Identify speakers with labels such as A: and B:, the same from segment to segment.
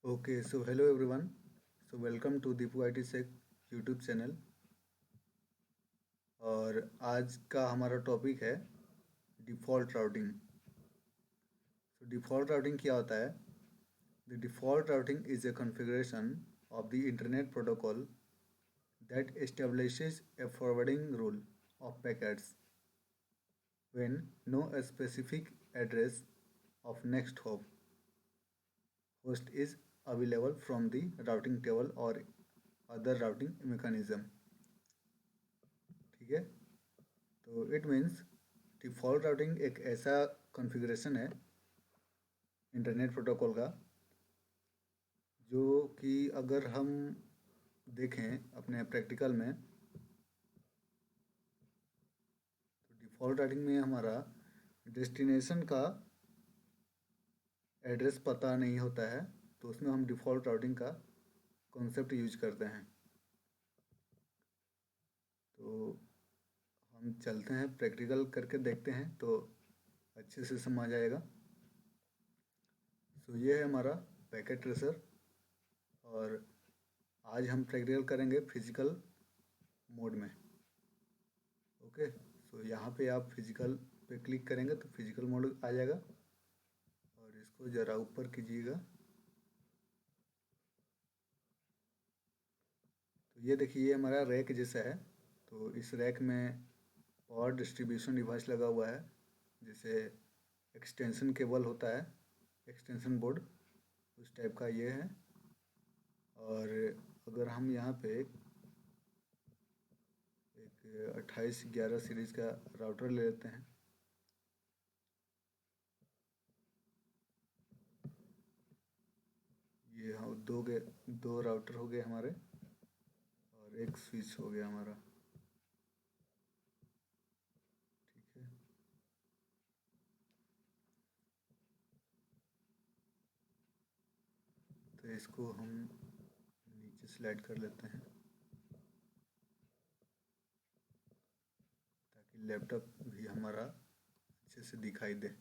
A: Okay, so hello everyone. So welcome to Deepu IT Sec YouTube channel. और आज का हमारा टॉपिक है डिफ़ॉल्ट राउटिंग। तो डिफ़ॉल्ट राउटिंग क्या होता है? The default routing is a configuration of the internet protocol that establishes a forwarding rule of packets when no specific address of next host is available from the routing table or other routing mechanism। ठीक है, तो it means default routing एक ऐसा configuration है internet protocol का जो कि अगर हम देखें अपने प्रैक्टिकल में, तो डिफ़ॉल्ट राउटिंग में हमारा डेस्टिनेशन का एड्रेस पता नहीं होता है, तो उसमें हम डिफ़ॉल्ट राउटिंग का कॉन्सेप्ट यूज करते हैं। तो हम चलते हैं प्रैक्टिकल करके देखते हैं तो अच्छे से समझ आएगा। सो ये है हमारा पैकेट ट्रेसर, और आज हम प्रैक्टिकल करेंगे फिजिकल मोड में। ओके, सो यहाँ पे आप फिजिकल पे क्लिक करेंगे तो फिजिकल मोड आ जाएगा, और इसको ज़रा ऊपर कीजिएगा। तो ये देखिए, ये हमारा रैक जैसा है। तो इस रैक में पावर डिस्ट्रीब्यूशन डिवाइस लगा हुआ है, जैसे एक्सटेंशन केबल होता है, एक्सटेंशन बोर्ड, उस टाइप का ये है। और अगर हम यहाँ पे एक 2811 सीरीज़ का राउटर ले लेते हैं, ये हाँ दो राउटर हो गए हमारे, और एक स्विच हो गया हमारा। ठीक है, तो इसको हम नीचे स्लाइड कर लेते हैं ताकि लैपटॉप भी हमारा अच्छे से दिखाई दे।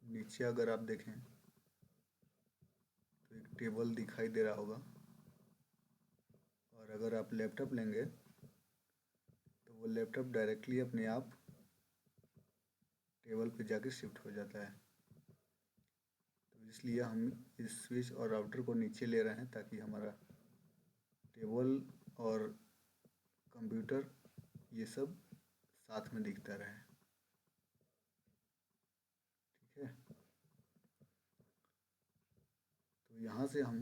A: नीचे अगर आप देखें तो एक टेबल दिखाई दे रहा होगा, और अगर आप लैपटॉप लेंगे तो वो लैपटॉप डायरेक्टली अपने आप टेबल पे जाके शिफ्ट हो जाता है। तो इसलिए हम इस स्विच और राउटर को नीचे ले रहे हैं ताकि हमारा टेबल और कंप्यूटर ये सब साथ में दिखता रहे। ठीक है, तो यहाँ से हम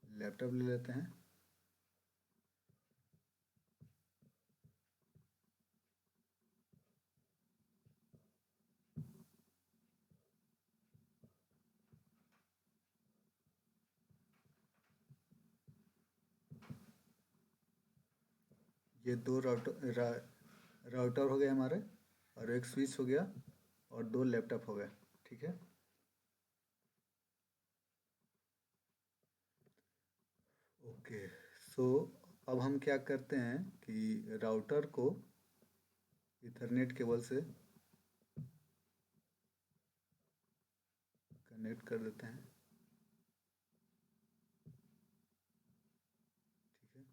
A: लैपटॉप ले लेते हैं। ये दो राउटर हो गए हमारे, और एक स्विच हो गया, और दो लैपटॉप हो गए। ठीक है, ओके। सो अब हम क्या करते हैं कि राउटर को इथरनेट केबल से कनेक्ट कर देते हैं। ठीक है,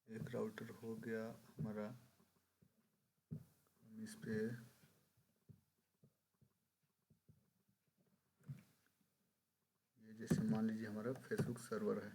A: एक राउटर हो गया हमारा। हम इस पे ये जैसे मान लीजिए हमारा फेसबुक सर्वर है।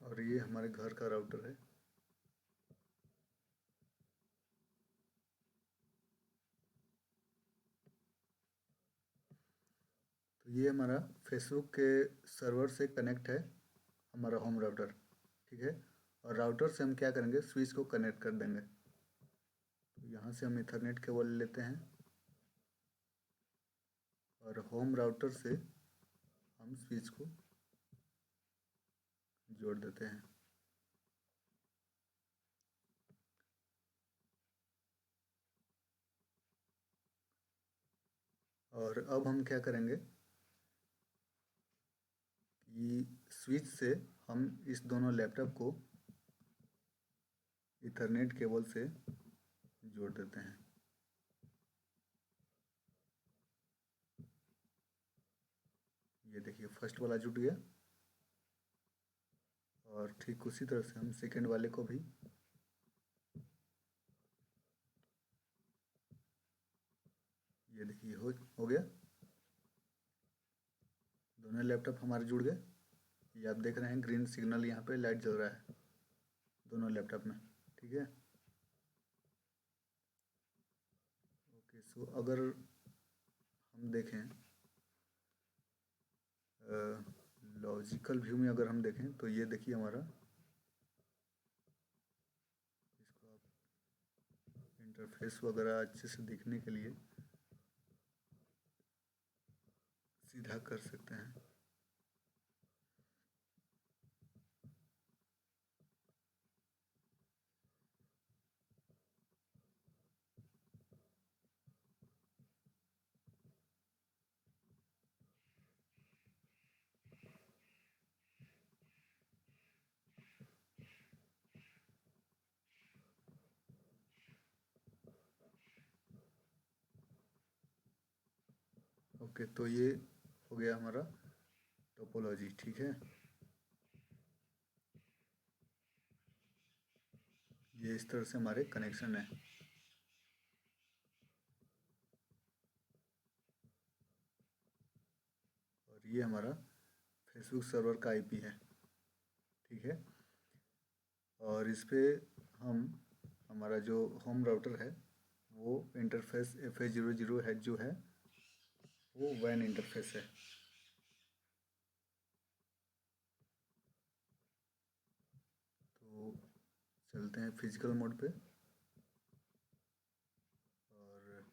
A: और ये हमारे घर का राउटर है। तो ये हमारा फेसबुक के सर्वर से कनेक्ट है हमारा होम राउटर, ठीक है। और राउटर से हम क्या करेंगे, स्विच को कनेक्ट कर देंगे। तो यहाँ से हम इथरनेट केबल लेते हैं और होम राउटर से हम स्विच को जोड़ देते हैं। और अब हम क्या करेंगे कि स्विच से हम इस दोनों लैपटॉप को इथरनेट केबल से जोड़ देते हैं। ये देखिए फर्स्ट वाला जुड़ गया और ठीक उसी तरह से हम सेकेंड वाले को भी ये देखिए हो गया। दोनों लैपटॉप हमारे जुड़ गए। ये आप देख रहे हैं ग्रीन सिग्नल, यहाँ पे लाइट जल रहा है दोनों लैपटॉप में, ठीक है। ओके, सो अगर हम देखें लॉजिकल व्यू में, अगर हम देखें तो ये देखिए हमारा, इसको आप इंटरफेस वगैरह अच्छे से दिखने के लिए सीधा कर सकते हैं। ओके, तो ये हो गया हमारा टोपोलॉजी, ठीक है। ये इस तरह से हमारे कनेक्शन है। और ये हमारा फेसबुक सर्वर का आईपी है, ठीक है। और इस पे हम हमारा जो होम राउटर है वो इंटरफेस FA00 है, जो है वो वैन इंटरफेस है। तो चलते हैं फिजिकल मोड पे। और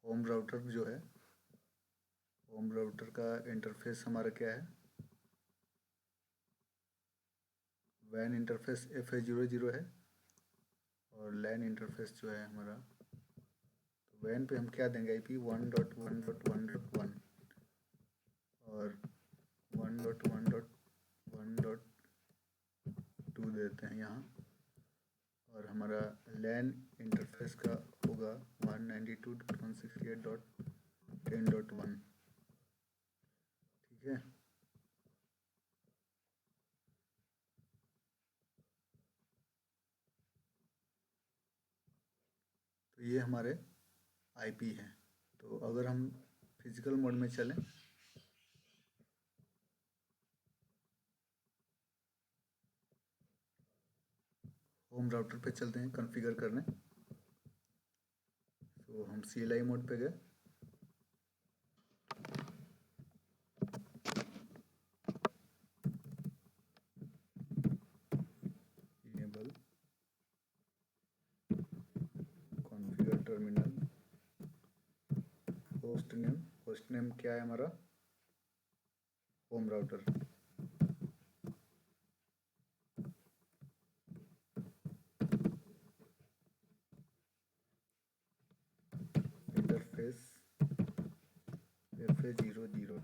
A: होम राउटर जो है, होम राउटर का इंटरफेस हमारा क्या है, वैन इंटरफेस FA00 है। और लैन इंटरफेस जो है हमारा, तो वैन पे हम क्या देंगे, IP 1.1.1.1 और 1.1.1.2 देते हैं यहाँ। और हमारा लैन इंटरफेस का होगा 192.168.10.1, ठीक है। तो ये हमारे IP हैं। तो अगर हम फिजिकल मोड में चलें, होम राउटर पे चलते हैं कॉन्फ़िगर करने। तो हम CLI मोड पे गए। Enable configure terminal, host name क्या है हमारा, home router. Interface FA00,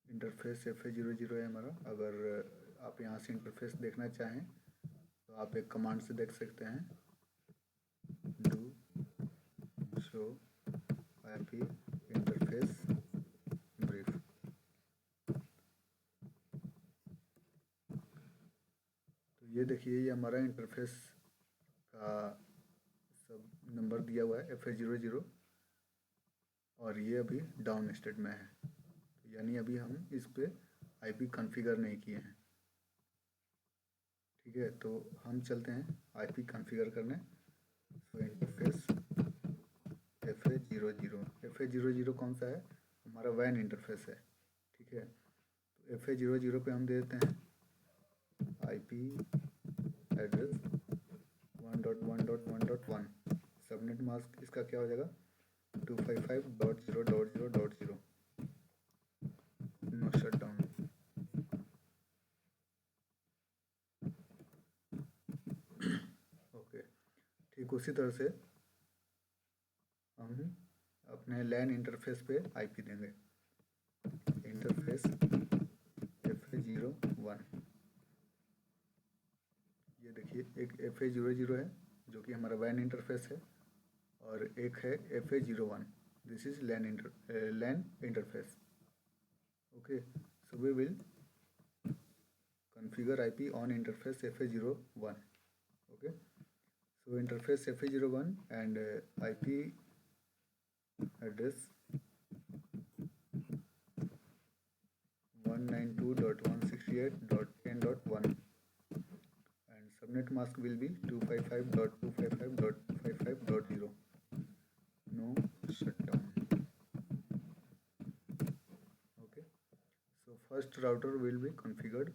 A: interface FA00 है हमारा। अगर आप यहाँ से इंटरफेस देखना चाहें तो आप एक कमांड से देख सकते हैं, do show IP interface brief. तो ये देखिए, ये हमारा इंटरफेस का सब नंबर दिया हुआ है FA00, और ये अभी डाउन स्टेट में है। तो यानी अभी हम इस पे IP कॉन्फ़िगर नहीं किए हैं, ठीक है। तो हम चलते हैं IP कॉन्फ़िगर करने। तो इंटरफेस FA00 कौन सा है, हमारा वैन इंटरफेस है, ठीक है। तो FA00 पे हम दे देते हैं IP एड्रेस 1.1.1.1। सबनेट मास्क इसका क्या हो जाएगा 255.0.0.0। No shut down. ओके, ठीक उसी तरह से हम अपने लैन इंटरफेस पे IP देंगे, इंटरफेस FA01। ये देखिए एक FA00 है जो कि हमारा वैन इंटरफेस है, और एक है FA01, this is LAN interface. Okay, so we will configure IP on interface FA01. Okay, so interface FA01 and IP address 192.168.10.1 and subnet mask will be 255.255.55.0. No shutdown. Okay, so first router will be configured.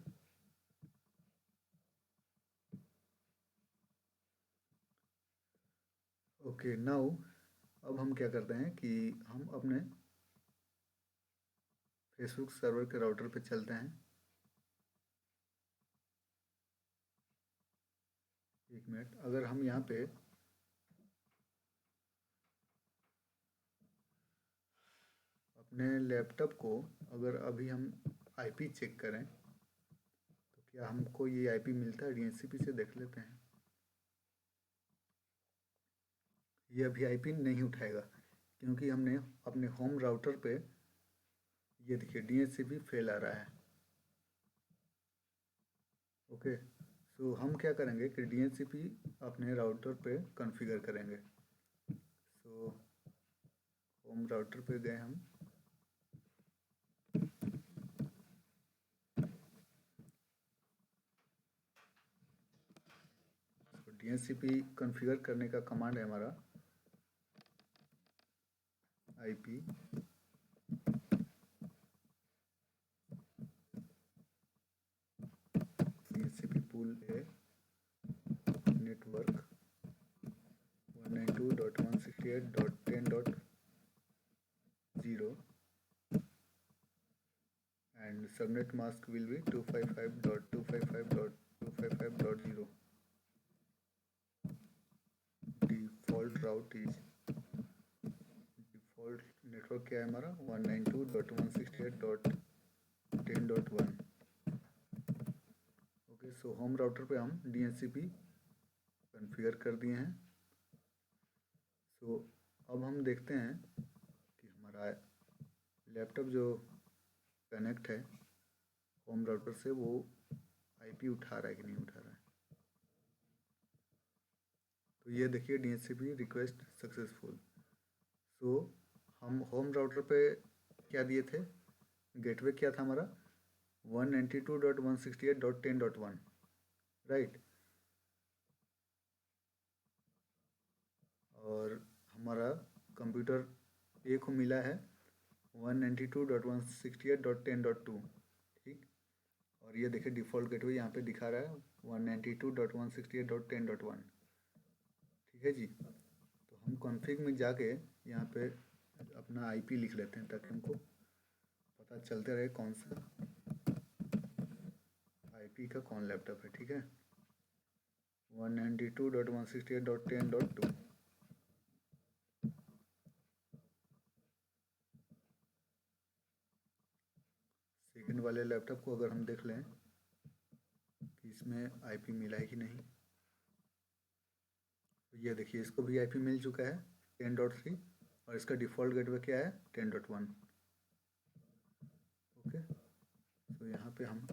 A: Okay, now अब हम क्या करते हैं कि हम अपने Facebook server के router पे चलते हैं। एक मिनट, अगर हम यहाँ पे अपने लैपटॉप को अगर अभी हम IP चेक करें तो क्या हमको ये IP मिलता है, DHCP से देख लेते हैं। ये अभी IP नहीं उठाएगा क्योंकि हमने अपने होम राउटर पे, ये देखिए DHCP फेल आ रहा है। ओके, सो हम क्या करेंगे कि DHCP अपने राउटर पे कॉन्फ़िगर करेंगे। सो होम राउटर पे गए हम, DHCP कॉन्फ़िगर करने का कमांड है हमारा IP DHCP pool है network 192.168.10.0 and subnet mask will be 255.255.255.0. default route is default network क्या है हमारा 192.168.10.1। ओके, सो होम राउटर पे हम DHCP कॉन्फ़िगर कर दिए हैं। सो अब हम देखते हैं कि हमारा लैपटॉप जो कनेक्ट है होम राउटर से वो IP उठा रहा है कि नहीं उठा रहा है। तो ये देखिए DHCP रिक्वेस्ट सक्सेसफुल। सो हम होम राउटर पे क्या दिए थे, गेटवे क्या था हमारा 192.168.10.1, राइट। और हमारा कंप्यूटर ए को मिला है 192.168.10.2, ठीक। और ये देखिए डिफ़ॉल्ट गेटवे यहाँ पे दिखा रहा है 192.168.10.1, ठीक है जी। तो हम कॉन्फ़िग में जाके यहाँ पे अपना IP लिख लेते हैं ताकि हमको पता चलते रहे कौन सा IP का कौन लैपटॉप है, ठीक है। 192.168.10.2। सेकंड वाले लैपटॉप को अगर हम देख लें कि इसमें IP मिला है कि नहीं, तो ये देखिए इसको भी IP मिल चुका है 10.3 और इसका डिफ़ॉल्ट गेटवे क्या है 10.1। ओके, तो यहाँ पे हम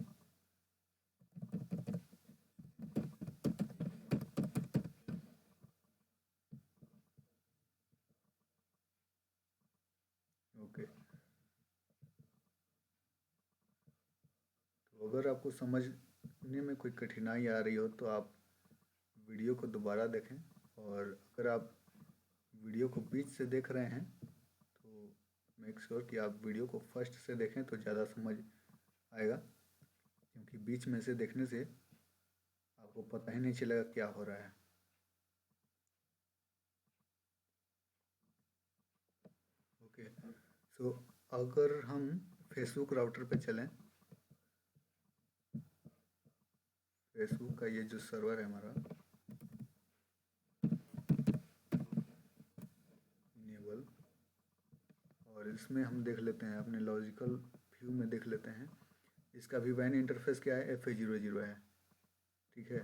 A: ओके, तो अगर आपको समझने में कोई कठिनाई आ रही हो तो आप वीडियो को दोबारा देखें, और अगर आप वीडियो को बीच से देख रहे हैं तो मेक श्योर कि आप वीडियो को फर्स्ट से देखें तो ज़्यादा समझ आएगा, क्योंकि बीच में से देखने से आपको पता ही नहीं चलेगा क्या हो रहा है। ओके, सो अगर हम फेसबुक राउटर पे चलें, फेसबुक का ये जो सर्वर है हमारा इनेबल, और इसमें हम देख लेते हैं अपने लॉजिकल व्यू में देख लेते हैं, इसका भी वैन इंटरफेस क्या है, FA00 है, ठीक है।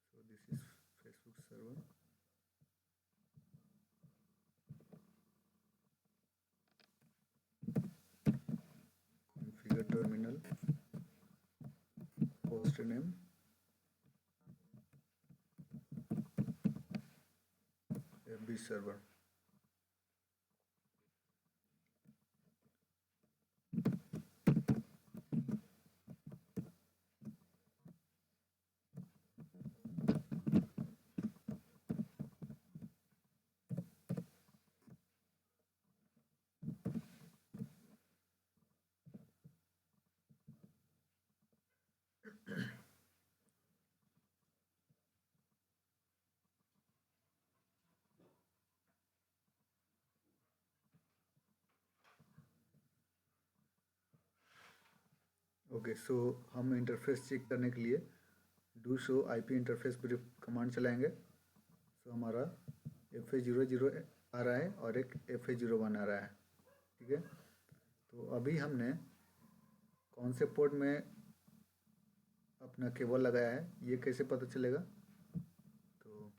A: So this is Facebook server. Configure terminal, host name, FB server. Okay, so हम इंटरफेस चेक करने के लिए do show IP interface brief command चलाएंगे। सो हमारा FA00 आ रहा है और एक FA01 आ रहा है, ठीक है। तो अभी हमने कौन से पोर्ट में अपना केबल लगाया है ये कैसे पता चलेगा, तो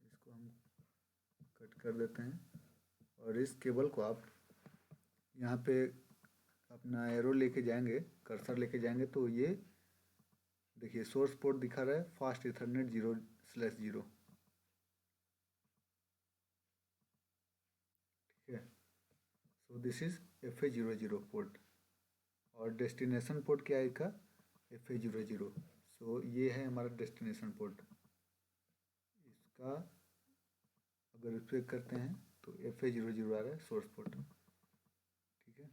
A: इसको हम कट कर देते हैं और इस केबल को आप यहाँ पे अपना एरो लेके जाएंगे, कर्सर लेके जाएंगे, तो ये देखिए सोर्स पोर्ट दिखा रहा है फास्ट इथरनेट 0/0, ठीक है। So this is FA00 port, और डेस्टिनेशन पोर्ट क्या है इसका, FA00। सो ये है हमारा डेस्टिनेशन पोर्ट। इसका अगर उपयोग करते हैं तो FA00 आ रहा है सोर्स पोर्ट, ठीक है।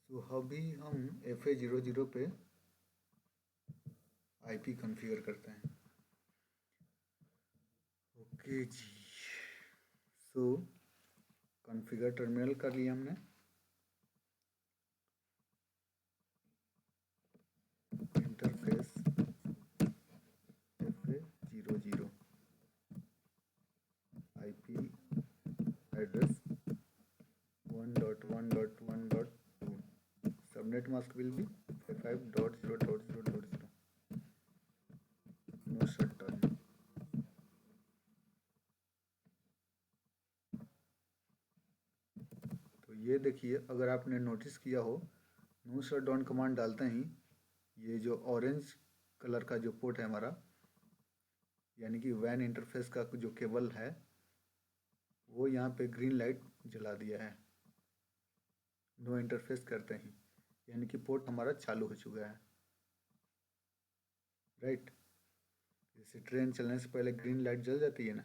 A: सो अभी हम FA00 पे IP कॉन्फ़िगर करते हैं। ओके जी, सो कॉन्फ़िगर टर्मिनल कर लिया हमने। Interface FA00, IP address 1.1.1.2, subnet mask will be 55.0.0.0, no shutdown. तो ये देखिए, अगर आपने नोटिस किया हो, नो शटडाउन कमांड डालते ही ये जो ऑरेंज कलर का जो पोर्ट है हमारा, यानी कि वैन इंटरफेस का जो केबल है, वो यहाँ पे ग्रीन लाइट जला दिया है नो इंटरफेस करते ही, यानी कि पोर्ट हमारा चालू हो चुका है, राइट। जैसे ट्रेन चलने से पहले ग्रीन लाइट जल जाती है ना,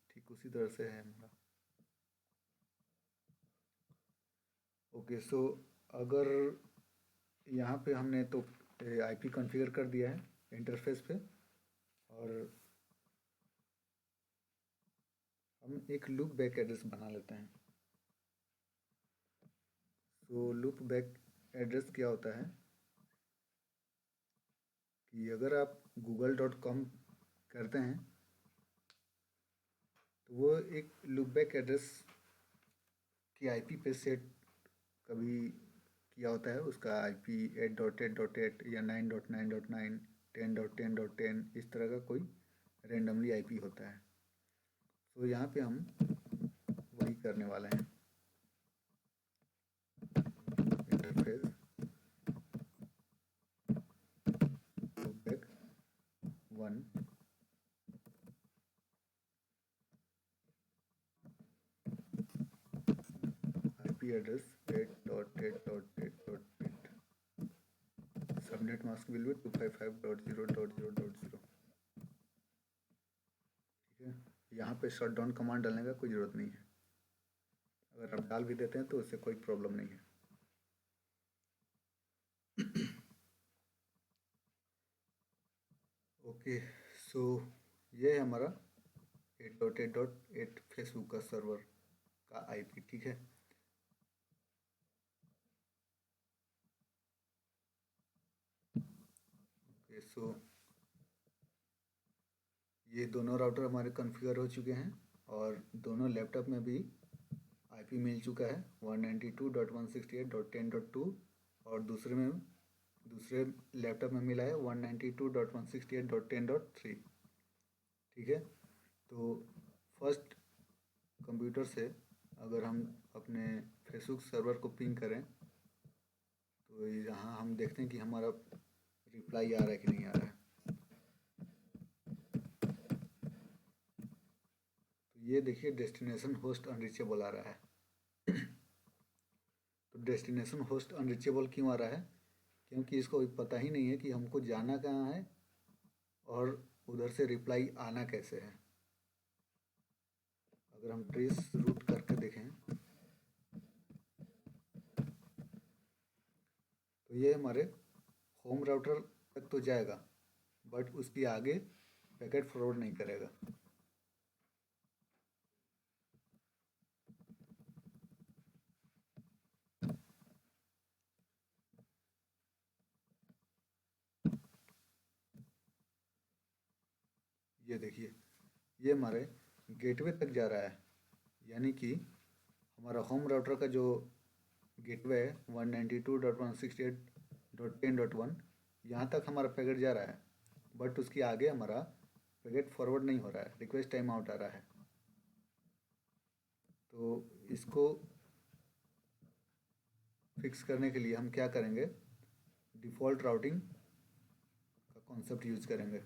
A: ठीक उसी तरह से है हमारा। ओके, सो अगर यहाँ पे हमने तो IP कॉन्फ़िगर कर दिया है इंटरफेस पे, और हम एक लूप बैक एड्रेस बना लेते हैं। सो लूप बैक एड्रेस क्या होता है कि अगर आप google.com करते हैं तो वो एक लूप बैक एड्रेस की IP पे सेट कभी किया होता है, उसका IP 8.8.8 या 9.9.9, 10.10.10, इस तरह का कोई रेंडमली IP होता है। तो यहाँ पे हम वही करने वाले हैं, interface loopback 1 IP address 8.8.8.8, subnet mask will be 255.0.0.0, यहाँ पे शट डाउन कमांड डालने का कोई ज़रूरत नहीं है। अगर आप डाल भी देते हैं तो उससे कोई प्रॉब्लम नहीं है। ओके, सो ये है हमारा 8.8.8 फेसबुक का सर्वर का आईपी, ठीक है। ओके, सो ये दोनों राउटर हमारे कॉन्फ़िगर हो चुके हैं और दोनों लैपटॉप में भी आईपी मिल चुका है 192.168.10.2 और दूसरे लैपटॉप में मिला है 192.168.10.3, ठीक है। तो फर्स्ट कंप्यूटर से अगर हम अपने फेसबुक सर्वर को पिंग करें तो यहाँ हम देखते हैं कि हमारा रिप्लाई आ रहा है कि नहीं आ रहा है। तो ये देखिए डेस्टिनेशन होस्ट अनरीचेबल आ रहा है। तो डेस्टिनेशन होस्ट अनरीचेबल क्यों आ रहा है? क्योंकि इसको पता ही नहीं है कि हमको जाना कहाँ है और उधर से रिप्लाई आना कैसे है। अगर हम ट्रेस रूट करके देखें तो ये हमारे होम राउटर तक तो जाएगा बट उसके आगे पैकेट फॉरवर्ड नहीं करेगा। ये देखिए, ये हमारे गेटवे तक जा रहा है, यानी कि हमारा होम राउटर का जो गेटवे है 192.168.10.1 यहाँ तक हमारा पैकेट जा रहा है बट उसके आगे हमारा पैकेट फॉरवर्ड नहीं हो रहा है, रिक्वेस्ट टाइम आउट आ रहा है। तो इसको फिक्स करने के लिए हम क्या करेंगे, डिफ़ॉल्ट राउटिंग का कॉन्सेप्ट यूज करेंगे।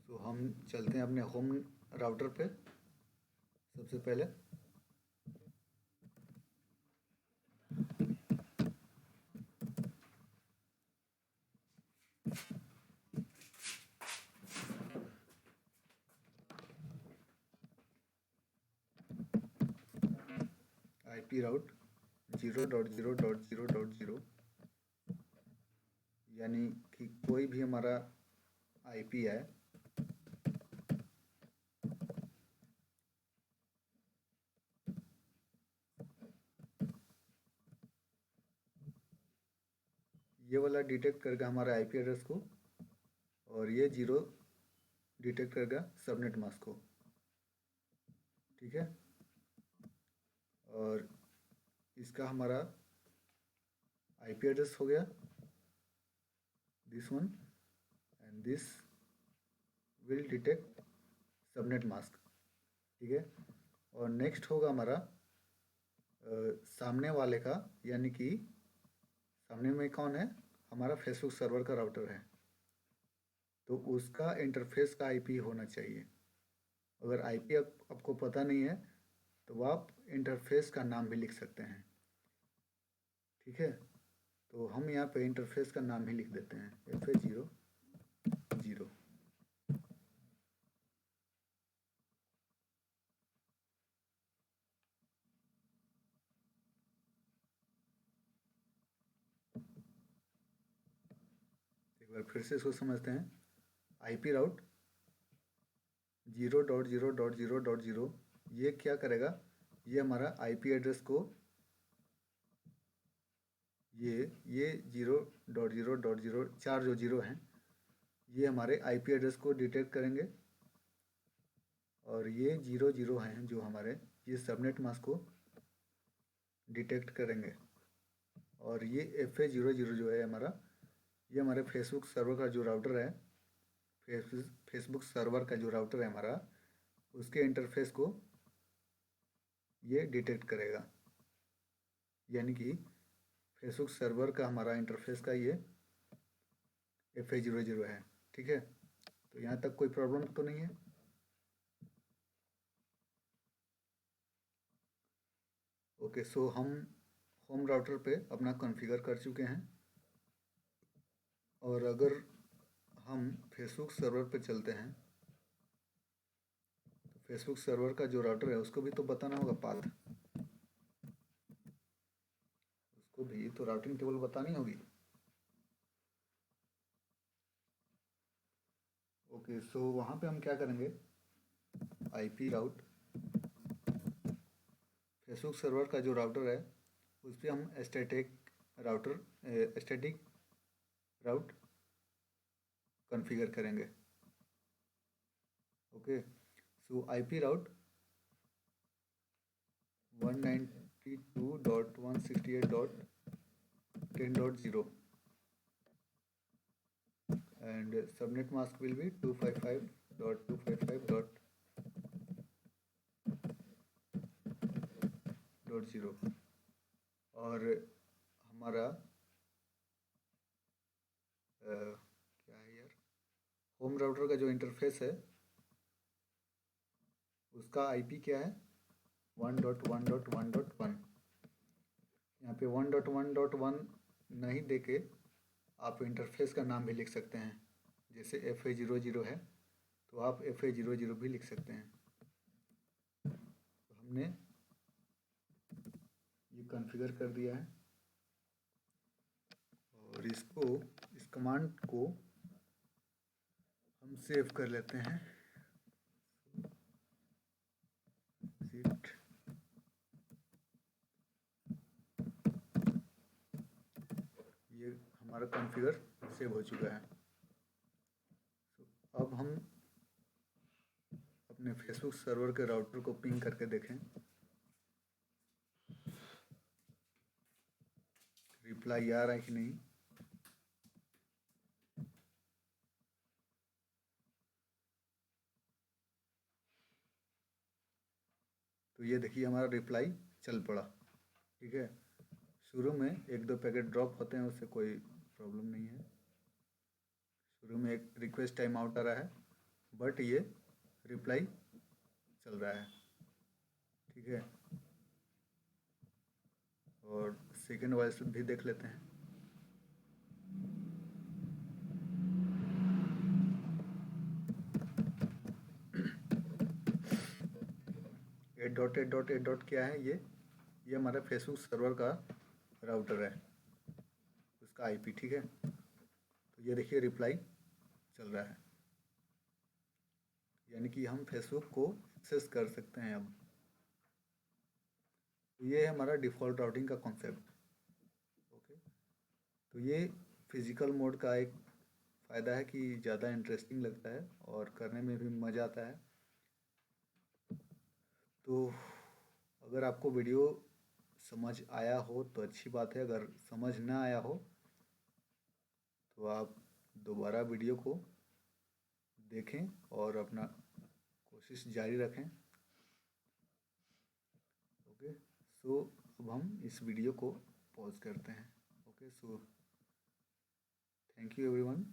A: तो हम चलते हैं अपने होम राउटर पे। सबसे पहले आईपी राउट 0.0.0.0 यानी कि कोई भी हमारा आईपी है ये वाला डिटेक्ट करके हमारे आईपी एड्रेस को और ये 0 डिटेक्ट करेगा सबनेट मास्क को, ठीक है। और इसका हमारा आईपी एड्रेस हो गया this one and this will detect subnet mask, ठीक है। और नेक्स्ट होगा हमारा सामने वाले का, यानी कि सामने में कौन है, हमारा फेसबुक सर्वर का राउटर है, तो उसका इंटरफेस का आईपी होना चाहिए। अगर आईपी आपको पता नहीं है तो आप इंटरफेस का नाम भी लिख सकते हैं, ठीक है। तो हम यहाँ पे इंटरफेस का नाम ही लिख देते हैं FA0 0। एक बार फिर से इसको समझते हैं। आईपी राउट 0.0.0.0 ये क्या करेगा, ये हमारा आईपी एड्रेस को ये 0.0.0 चार जो जीरो हैं ये हमारे आईपी एड्रेस को डिटेक्ट करेंगे और ये 0 हैं जो हमारे ये सबनेट मास्क को डिटेक्ट करेंगे। और ये FA00 जो है हमारा, ये हमारे फेसबुक सर्वर का जो राउटर है, फेसबुक सर्वर का जो राउटर है हमारा, उसके इंटरफेस को ये डिटेक्ट करेगा, यानी कि फेसबुक सर्वर का हमारा इंटरफेस का ये FA00 है, ठीक है। तो यहाँ तक कोई प्रॉब्लम तो नहीं है। ओके, सो हम होम राउटर पे अपना कॉन्फ़िगर कर चुके हैं। और अगर हम फेसबुक सर्वर पे चलते हैं तो फेसबुक सर्वर का जो राउटर है उसको भी तो बताना होगा पाथ, उसको भी तो राउटिंग टेबल बतानी होगी। ओके, सो वहाँ पे हम क्या करेंगे, आईपी राउट, फेसबुक सर्वर का जो राउटर है उस पर हम स्टैटिक राउट कॉन्फ़िगर करेंगे। Okay, so IP route 192.168.10.0 and subnet mask will be 255.255.0 और हमारा क्या है यार, होम राउटर का जो इंटरफेस है उसका आईपी क्या है, 1.1.1.1। यहाँ पे 1.1.1 नहीं देके आप इंटरफेस का नाम भी लिख सकते हैं, जैसे FA00 है तो आप FA00 भी लिख सकते हैं। तो हमने ये कॉन्फ़िगर कर दिया है और इस कमांड को हम सेव कर लेते हैं। ये हमारा कॉन्फ़िगर सेव हो चुका है। अब हम अपने फेसबुक सर्वर के राउटर को पिंग करके देखें रिप्लाई आ रहा है कि नहीं। तो ये देखिए हमारा रिप्लाई चल पड़ा, ठीक है। शुरू में एक दो पैकेट ड्रॉप होते हैं, उससे कोई प्रॉब्लम नहीं है। शुरू में एक रिक्वेस्ट टाइम आउट आ रहा है बट ये रिप्लाई चल रहा है, ठीक है। और सेकेंड वॉइस भी देख लेते हैं। एट डॉट क्या है, ये हमारा फेसबुक सर्वर का राउटर है, उसका आईपी, ठीक है। तो ये देखिए रिप्लाई चल रहा है, यानी कि हम फेसबुक को एक्सेस कर सकते हैं अब। तो ये है हमारा डिफ़ॉल्ट राउटिंग का कॉन्सेप्ट। ओके, तो ये फिज़िकल मोड का एक फ़ायदा है कि ज़्यादा इंटरेस्टिंग लगता है और करने में भी मज़ा आता है। तो अगर आपको वीडियो समझ आया हो तो अच्छी बात है, अगर समझ ना आया हो तो आप दोबारा वीडियो को देखें और अपना कोशिश जारी रखें। ओके, सो अब हम इस वीडियो को पॉज करते हैं। Okay, so thank you everyone.